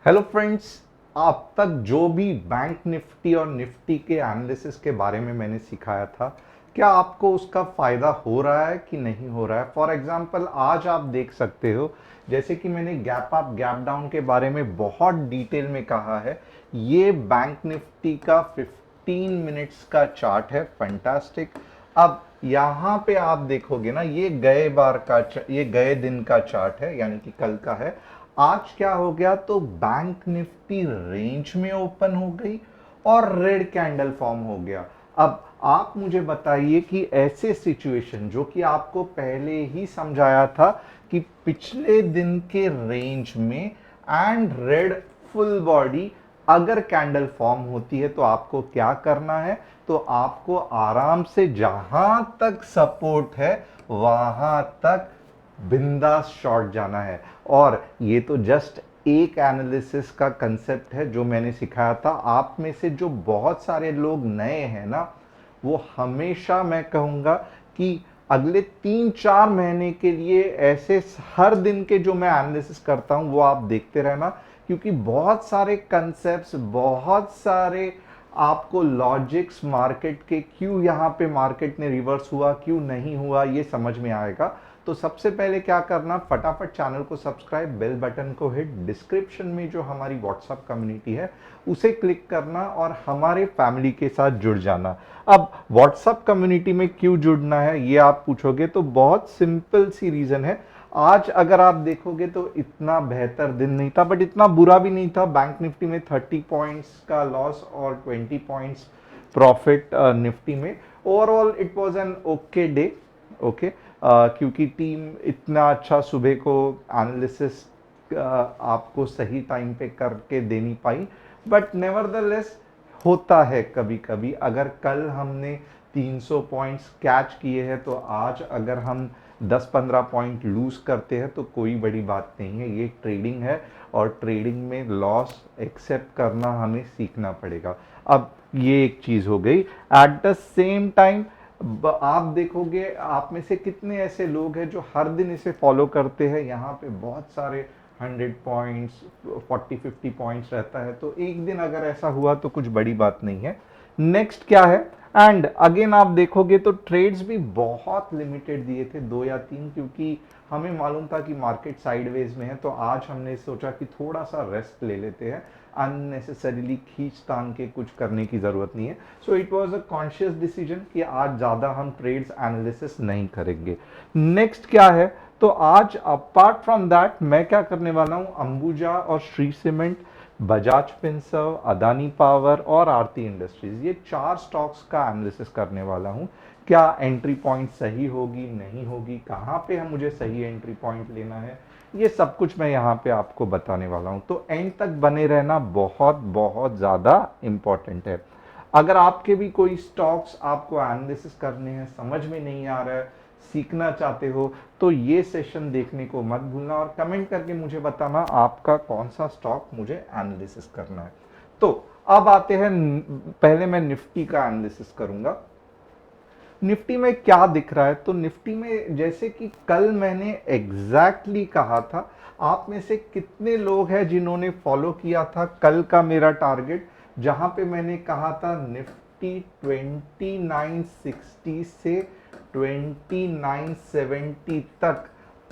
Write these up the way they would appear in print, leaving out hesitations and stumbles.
Hello friends. अब तक जो भी बैंक निफ्टी और निफ्टी के एनालिसिस के बारे में मैंने सिखाया था, क्या आपको उसका फायदा हो रहा है कि नहीं हो रहा है? फॉर एग्जांपल आज आप देख सकते हो, जैसे कि मैंने गैप अप गैप डाउन के बारे में बहुत डिटेल में कहा है। ये बैंक निफ्टी का 15 मिनट्स का चार्ट है, फैंटास्टिक। अब यहाँ पे आप देखोगे ना, ये गए दिन का चार्ट है, यानी कि कल का है। आज क्या हो गया, तो बैंक निफ्टी रेंज में ओपन हो गई और रेड कैंडल फॉर्म हो गया। अब आप मुझे बताइए कि ऐसे सिचुएशन जो कि आपको पहले ही समझाया था कि पिछले दिन के रेंज में एंड रेड फुल बॉडी अगर कैंडल फॉर्म होती है तो आपको क्या करना है? तो आपको आराम से जहां तक सपोर्ट है वहां तक बिंदास शॉर्ट जाना है। और ये तो जस्ट एक एनालिसिस का कंसेप्ट है जो मैंने सिखाया था। आप में से जो बहुत सारे लोग नए हैं ना, वो हमेशा मैं कहूंगा कि अगले 3-4 महीने के लिए ऐसे हर दिन के जो मैं एनालिसिस करता हूं वो आप देखते रहना, क्योंकि बहुत सारे कंसेप्ट्स, बहुत सारे आपको लॉजिक्स मार्केट के, क्यों यहाँ पे मार्केट ने रिवर्स हुआ, क्यों नहीं हुआ, ये समझ में आएगा। तो सबसे पहले क्या करना, फटाफट चैनल को सब्सक्राइब, बेल बटन को हिट, डिस्क्रिप्शन में जो हमारी व्हाट्सएप कम्युनिटी है उसे क्लिक करना और हमारे फैमिली के साथ जुड़ जाना। अब व्हाट्सएप कम्युनिटी में क्यों जुड़ना है ये आप पूछोगे, तो बहुत सिंपल सी रीजन है। आज अगर आप देखोगे तो इतना बेहतर दिन नहीं था, बट इतना बुरा भी नहीं था। बैंक निफ्टी में 30 पॉइंट्स का लॉस और 20 पॉइंट्स प्रॉफिट निफ्टी में। Overall it was an okay day. Okay, क्योंकि टीम इतना अच्छा सुबह को एनालिसिस आपको सही टाइम पे करके दे नहीं पाई, बट नेवरदलेस होता है कभी कभी। अगर कल हमने 300 पॉइंट्स कैच किए हैं तो आज अगर हम 10-15 पॉइंट लूज करते हैं तो कोई बड़ी बात नहीं है। ये ट्रेडिंग है और ट्रेडिंग में लॉस एक्सेप्ट करना हमें सीखना पड़ेगा। अब ये एक चीज हो गई। एट द सेम टाइम आप देखोगे, आप में से कितने ऐसे लोग हैं जो हर दिन इसे फॉलो करते हैं। यहाँ पे बहुत सारे 100 पॉइंट्स, 40-50 पॉइंट्स रहता है, तो एक दिन अगर ऐसा हुआ तो कुछ बड़ी बात नहीं है। नेक्स्ट क्या है, एंड अगेन आप देखोगे तो ट्रेड्स भी बहुत लिमिटेड दिए थे, 2 या 3, क्योंकि हमें मालूम था कि मार्केट साइडवेज में है। तो आज हमने सोचा कि थोड़ा सा रेस्ट ले लेते हैं, अननेसेसरीली खींच तान के कुछ करने की जरूरत नहीं है। So it was a conscious decision कि आज ज्यादा हम ट्रेड्स एनालिसिस नहीं करेंगे। नेक्स्ट क्या है, तो आज अपार्ट फ्रॉम दैट मैं क्या करने वाला हूं, अंबुजा और Shri cement, Bajaj Finserv, Adani power और आरती इंडस्ट्रीज, ये 4 स्टॉक्स का एनालिसिस करने वाला हूं। क्या एंट्री पॉइंट सही होगी, नहीं होगी, कहां पे हम मुझे सही एंट्री पॉइंट लेना है, ये सब कुछ मैं यहाँ पे आपको बताने वाला हूं। तो एंड तक बने रहना बहुत बहुत ज्यादा इंपॉर्टेंट है। अगर आपके भी कोई स्टॉक्स आपको एनालिसिस करने हैं, समझ में नहीं आ रहा है, सीखना चाहते हो, तो ये सेशन देखने को मत भूलना और कमेंट करके मुझे बताना आपका कौन सा स्टॉक मुझे एनालिसिस करना है। तो अब आते हैं, पहले मैं निफ्टी का एनालिसिस करूंगा। निफ्टी में क्या दिख रहा है, तो निफ्टी में जैसे कि कल मैंने एग्जैक्टली कहा था, आप में से कितने लोग हैं जिन्होंने फॉलो किया था कल का मेरा टारगेट, जहां पे मैंने कहा था निफ्टी 2960 से 2970 तक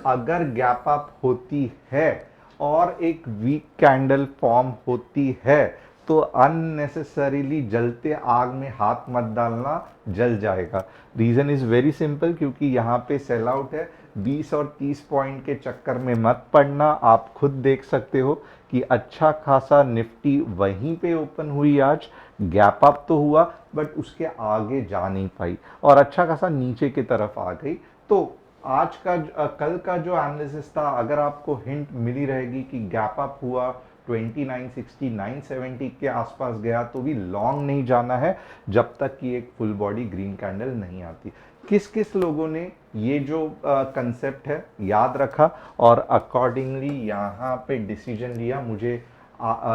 अगर गैप अप होती है और एक वीक कैंडल फॉर्म होती है तो अननेसेसरीली जलते आग में हाथ मत डालना, जल जाएगा। रीजन इज वेरी सिंपल, क्योंकि यहाँ पे सेल आउट है। 20 और 30 पॉइंट के चक्कर में मत पड़ना। आप खुद देख सकते हो कि अच्छा खासा निफ्टी वहीं पे ओपन हुई, आज गैप अप तो हुआ बट उसके आगे जा नहीं पाई और अच्छा खासा नीचे की तरफ आ गई। तो आज का कल का जो एनालिसिस था, अगर आपको हिंट मिली रहेगी कि गैप अप हुआ 2960 970 के आसपास गया, तो भी लॉन्ग नहीं जाना है जब तक कि एक फुल बॉडी ग्रीन कैंडल नहीं आती। किस किस लोगों ने ये जो कंसेप्ट है याद रखा और अकॉर्डिंगली यहाँ पे डिसीजन लिया, मुझे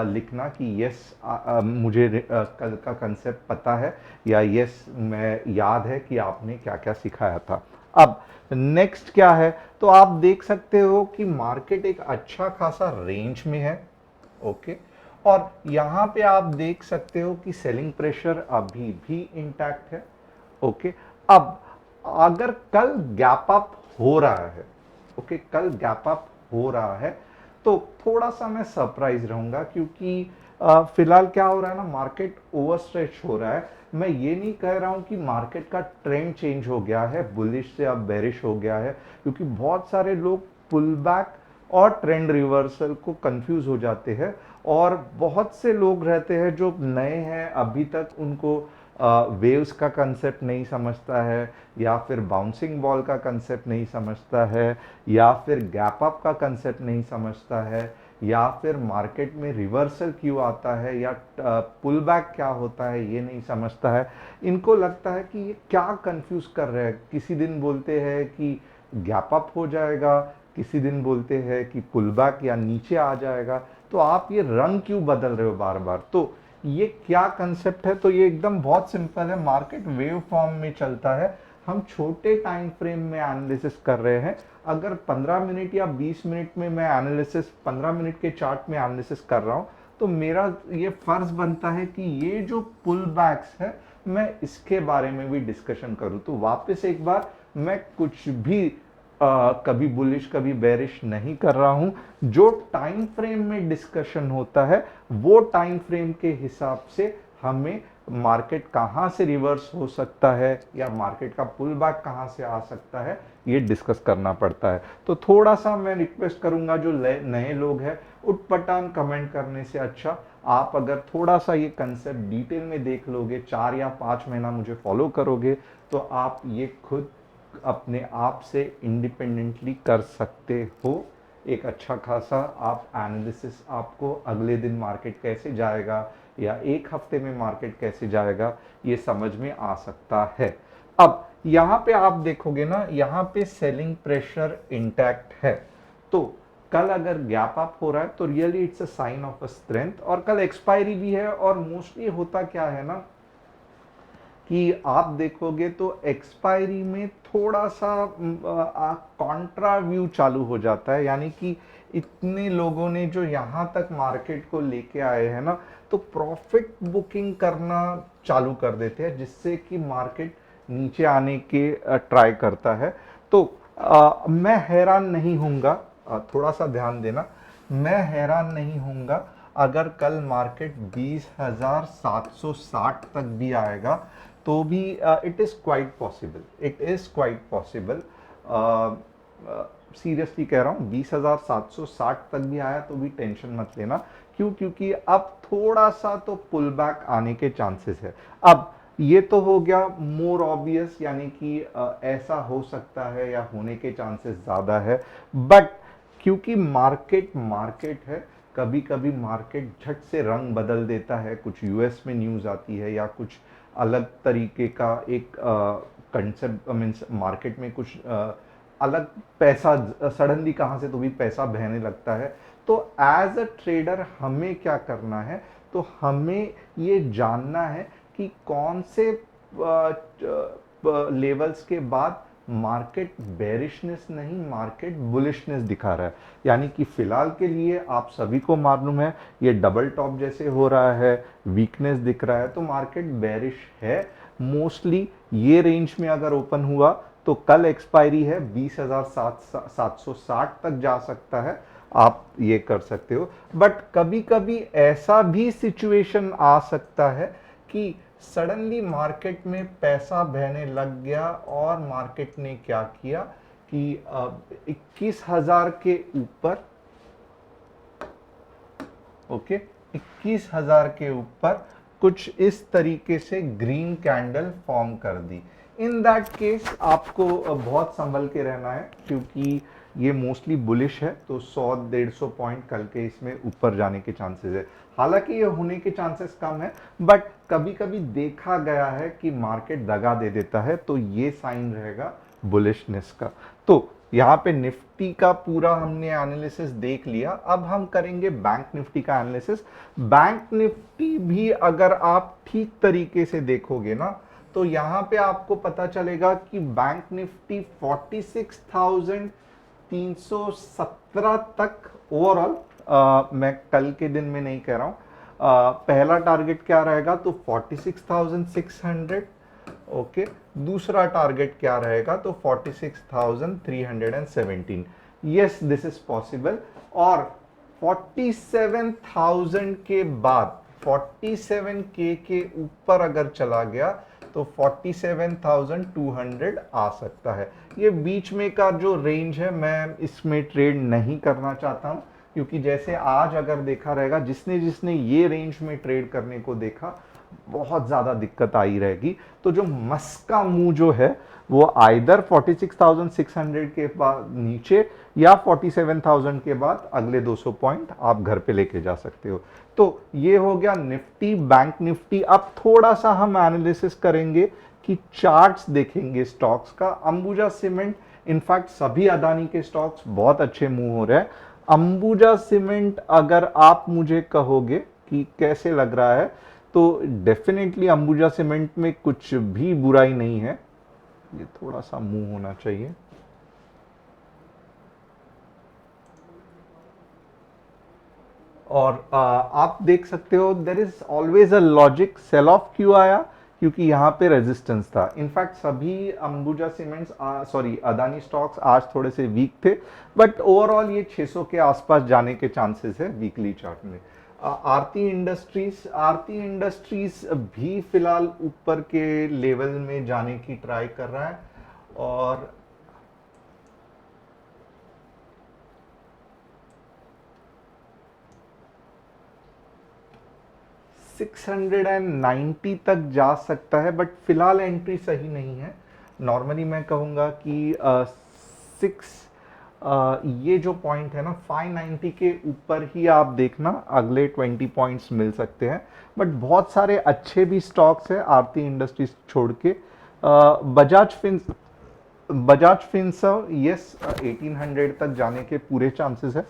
लिखना कि यस मुझे कल का कंसेप्ट पता है, या यस मैं याद है कि आपने क्या क्या सिखाया था। अब नेक्स्ट क्या है, तो आप देख सकते हो कि मार्केट एक अच्छा खासा रेंज में है। ओके। और यहाँ पे आप देख सकते हो कि सेलिंग प्रेशर अभी भी इंटैक्ट है। ओके। अब अगर कल गैप अप हो रहा है, ओके, कल गैप अप हो रहा है, तो थोड़ा सा मैं सरप्राइज रहूंगा, क्योंकि फिलहाल क्या हो रहा है ना, मार्केट ओवरस्ट्रेच हो रहा है। मैं ये नहीं कह रहा हूं कि मार्केट का ट्रेंड चेंज हो गया है, बुलिश से अब बेरिश हो गया है, क्योंकि बहुत सारे लोग पुल बैक और ट्रेंड रिवर्सल को कंफ्यूज हो जाते हैं। और बहुत से लोग रहते हैं जो नए हैं, अभी तक उनको वेव्स का कंसेप्ट नहीं समझता है, या फिर बाउंसिंग बॉल का कंसेप्ट नहीं समझता है, या फिर गैप अप का कंसेप्ट नहीं समझता है, या फिर मार्केट में रिवर्सल क्यों आता है, या पुल बैक क्या होता है ये नहीं समझता है। इनको लगता है कि ये क्या कंफ्यूज कर रहे हैं, किसी दिन बोलते हैं कि गैप अप हो जाएगा, किसी दिन बोलते हैं कि पुल बैक या नीचे आ जाएगा, तो आप ये रंग क्यों बदल रहे हो बार बार। तो ये क्या कंसेप्ट है, तो ये एकदम बहुत सिंपल है, मार्केट वेव फॉर्म में चलता है। हम छोटे टाइम फ्रेम में एनालिसिस कर रहे हैं। अगर 15 मिनट या 20 मिनट में मैं एनालिसिस, 15 मिनट के चार्ट में एनालिसिस कर रहा हूं, तो मेरा ये फर्ज बनता है कि ये जो पुल बैक्स है, मैं इसके बारे में भी डिस्कशन करूं। तो वापस एक बार, मैं कुछ भी कभी बुलिश कभी बेरिश नहीं कर रहा हूं। जो टाइम फ्रेम में डिस्कशन होता है, वो टाइम फ्रेम के हिसाब से हमें मार्केट कहां से रिवर्स हो सकता है, या मार्केट का पुल बैक कहां से आ सकता है, ये डिस्कस करना पड़ता है। तो थोड़ा सा मैं रिक्वेस्ट करूंगा, जो नए लोग हैं, उटपटांग कमेंट करने से अच्छा आप अगर थोड़ा सा ये कंसेप्ट डिटेल में देख लोगे, 4 या 5 महीना मुझे फॉलो करोगे, तो आप ये खुद अपने आप से इंडिपेंडेंटली कर सकते हो। एक अच्छा खासा आप एनालिसिस, आपको अगले दिन मार्केट कैसे जाएगा या एक हफ्ते में मार्केट कैसे जाएगा, ये समझ में आ सकता है। अब यहां पे आप देखोगे ना, यहां पे सेलिंग प्रेशर इंटैक्ट है। तो कल अगर गैप अप हो रहा है तो really it's a sign of a strength. और कल एक्सपायरी भी है, और मोस्टली होता क्या है ना, कि आप देखोगे तो एक्सपायरी में थोड़ा सा कॉन्ट्रा व्यू चालू हो जाता है। यानी कि इतने लोगों ने जो यहाँ तक मार्केट को लेके आए हैं ना, तो प्रॉफिट बुकिंग करना चालू कर देते हैं, जिससे कि मार्केट नीचे आने के ट्राई करता है। तो मैं हैरान नहीं होऊंगा, थोड़ा सा ध्यान देना, मैं हैरान नहीं होऊंगा अगर कल मार्केट 20,760 तक भी आएगा, तो भी it is quite possible, it is quite possible. Seriously कह रहा हूँ, 20,760 तक भी आया तो भी टेंशन मत लेना। क्यों? क्योंकि अब थोड़ा सा तो पुल बैक आने के चांसेस है। अब ये तो हो गया मोर ऑब्वियस, यानी कि ऐसा हो सकता है या होने के चांसेस ज़्यादा है। बट क्योंकि मार्केट मार्केट है, कभी कभी मार्केट झट से रंग बदल देता है, कुछ यूएस में न्यूज़ आती है, या कुछ अलग तरीके का एक कंसेप्ट, मीन्स मार्केट में कुछ अलग पैसा सडनली कहाँ से तो भी पैसा बहने लगता है। तो एज अ ट्रेडर हमें क्या करना है, तो हमें ये जानना है कि कौन से लेवल्स के बाद मार्केट बेरिशनेस नहीं, मार्केट बुलिशनेस दिखा रहा है। यानी कि फिलहाल के लिए आप सभी को मालूम है, ये डबल टॉप जैसे हो रहा है, वीकनेस दिख रहा है, तो मार्केट बेरिश है। मोस्टली ये रेंज में अगर ओपन हुआ तो कल एक्सपायरी है, 20,760 तक जा सकता है, आप ये कर सकते हो। बट कभी कभी ऐसा भी सिचुएशन आ सकता है कि सडनली मार्केट में पैसा बहने लग गया, और मार्केट ने क्या किया कि 21,000 के ऊपर, ओके, 21,000 के ऊपर कुछ इस तरीके से ग्रीन कैंडल फॉर्म कर दी। इन दैट केस आपको बहुत संभल के रहना है, क्योंकि ये मोस्टली बुलिश है, तो 100-150 पॉइंट कल के इसमें ऊपर जाने के चांसेस है। हालांकि ये होने के चांसेस कम है, बट कभी कभी देखा गया है कि मार्केट दगा दे देता है, तो ये साइन रहेगा बुलिशनेस का। तो यहाँ पे निफ्टी का पूरा हमने एनालिसिस देख लिया। अब हम करेंगे बैंक निफ्टी का एनालिसिस। बैंक निफ्टी भी अगर आप ठीक तरीके से देखोगे ना, तो यहाँ पे आपको पता चलेगा कि बैंक निफ्टी 46,317 तक ओवरऑल मैं कल के दिन में नहीं कह रहा हूँ। पहला टारगेट क्या रहेगा, तो 46,600। ओके, दूसरा टारगेट क्या रहेगा, तो 46,317। Yes, this is possible. और 47,000 के बाद 47K के ऊपर अगर चला गया तो 47,200 आ सकता है। ये बीच में का जो रेंज है, मैं इसमें ट्रेड नहीं करना चाहता हूं, क्योंकि जैसे आज अगर देखा रहेगा, जिसने जिसने ये रेंज में ट्रेड करने को देखा, बहुत ज़्यादा दिक्कत आई रहेगी। तो जो मस्का मूव जो है वो आइदर 46,600 के बाद नीचे या 47,000 के बाद अगले 200 पॉइंट आप घर पे लेके जा सकते हो। तो ये हो गया निफ्टी, बैंक निफ्टी। अब थोड़ा सा हम एनालिसिस करेंगे कि चार्ट्स देखेंगे स्टॉक्स का। अंबुजा सीमेंट, इनफैक्ट सभी अदानी के स्टॉक्स बहुत अच्छे मूव हो रहे हैं। अंबुजा सीमेंट अगर आप मुझे कहोगे कि कैसे लग रहा है, तो डेफिनेटली अंबुजा सीमेंट में कुछ भी बुराई नहीं है। ये थोड़ा सा मूव होना चाहिए। और आप देख सकते हो there is always a logic. Sell off क्यों आया, क्योंकि यहाँ पे रेजिस्टेंस था। इनफैक्ट सभी Ambuja Cements, sorry Adani stocks आज थोड़े से वीक थे, बट ओवरऑल ये 600 के आसपास जाने के चांसेस है वीकली चार्ट में। आरती इंडस्ट्रीज भी फिलहाल ऊपर के लेवल में जाने की ट्राई कर रहा है। और 690 तक जा सकता है, बट फिलहाल एंट्री सही नहीं है। नॉर्मली मैं कहूँगा कि ये जो पॉइंट है ना 590 के ऊपर ही आप देखना, अगले 20 पॉइंट्स मिल सकते हैं। बट बहुत सारे अच्छे भी स्टॉक्स हैं आरती इंडस्ट्रीज छोड़ के। बजाज फिंसर्व, यस 1800 तक जाने के पूरे चांसेस है।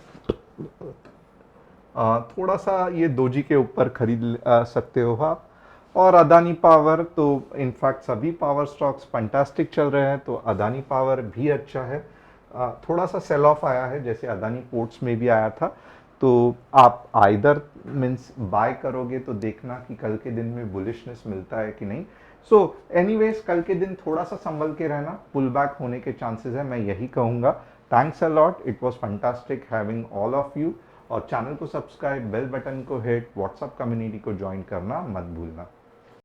थोड़ा सा ये दोजी के ऊपर खरीद सकते हो आप। और अदानी पावर, तो इनफैक्ट सभी पावर स्टॉक्स फंटास्टिक चल रहे हैं, तो अदानी पावर भी अच्छा है। थोड़ा सा सेल ऑफ आया है, जैसे अदानी पोर्ट्स में भी आया था। तो आप आइदर मीन्स बाय करोगे तो देखना कि कल के दिन में बुलिशनेस मिलता है कि नहीं। सो एनीवेज, कल के दिन थोड़ा सा संभल के रहना, पुल बैक होने के चांसेस है, मैं यही कहूँगा। Thanks a lot, it was fantastic having all of you. और चैनल को सब्सक्राइब, बेल बटन को हिट, व्हाट्सएप कम्युनिटी को ज्वाइन करना मत भूलना।